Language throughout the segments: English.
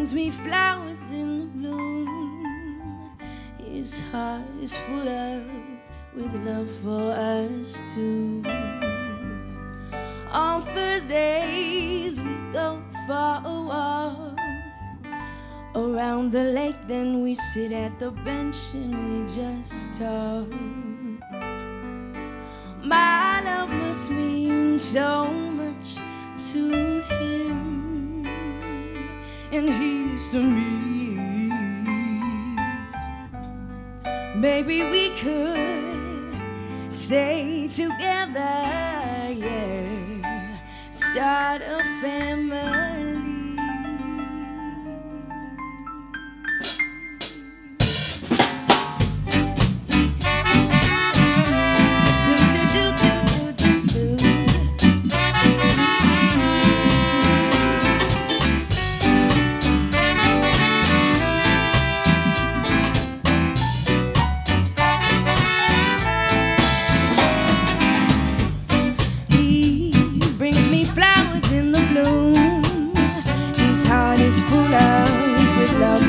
brings me flowers in the bloom. His heart is full of with love for us two. On Thursdays we go for a walk around the lake, then we sit at the bench and we just talk. My love must mean so much to him, and he's to me. Maybe we could stay together, yeah, start a family.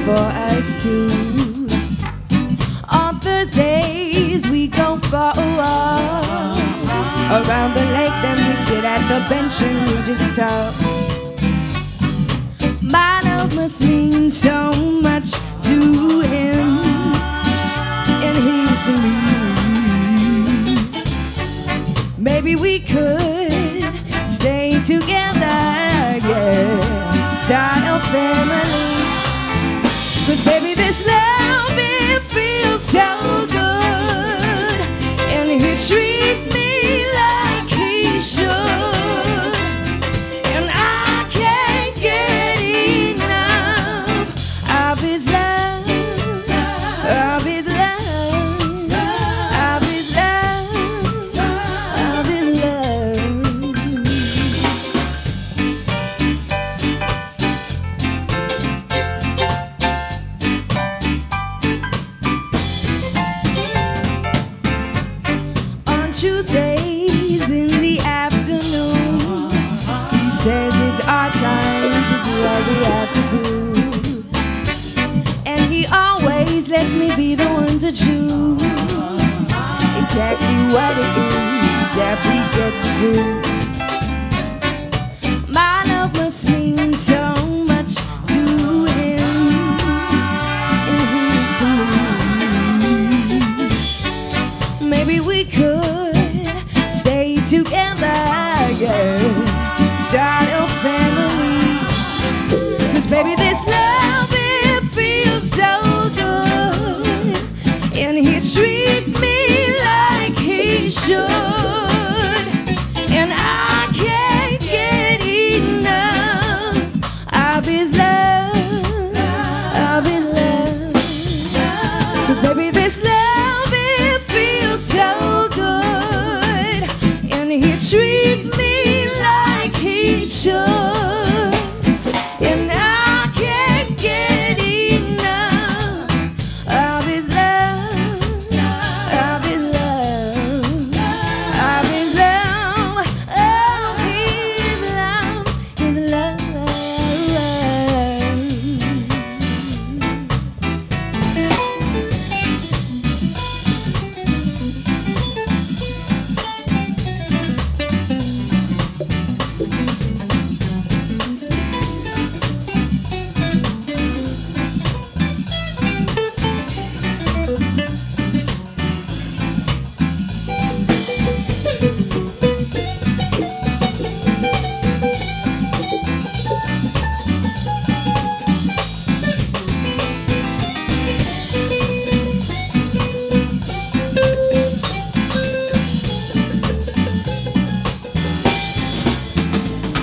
For us two. On Thursdays we go for a walk around the lake, then we sit at the bench and we just talk. My love must mean so much to him, and he's to me. Maybe we could stay together, yeah, start a family. 'Cause baby, this love, it feels so good, and he treats me like he should, and I can't get enough of his love, of his love, of his love, of his love. Tuesdays in the afternoon, he says it's our time to do what we have to do, and he always lets me be the one to choose exactly what it is that we get to do. My love must mean so much to him, and he's to me. Maybe we could stay together, yeah, start a family. 'Cause baby, this love, it feels so good, and he treats me like he should, and I can't get enough of his love, of his love. 'Cause baby, this love, it feels so good, he treats me like he should, and I can't get enough of his love, of his love, of his love, of his love, his love.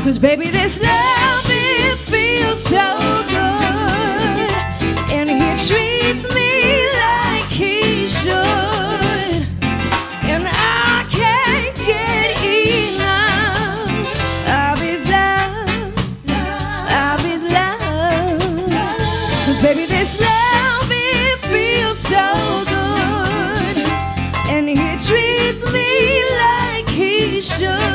'Cause baby, this love, it feels so good, and he treats me like he should, and I can't get enough of his love, of his love. 'Cause baby, this love, it feels so good, and he treats me like he should.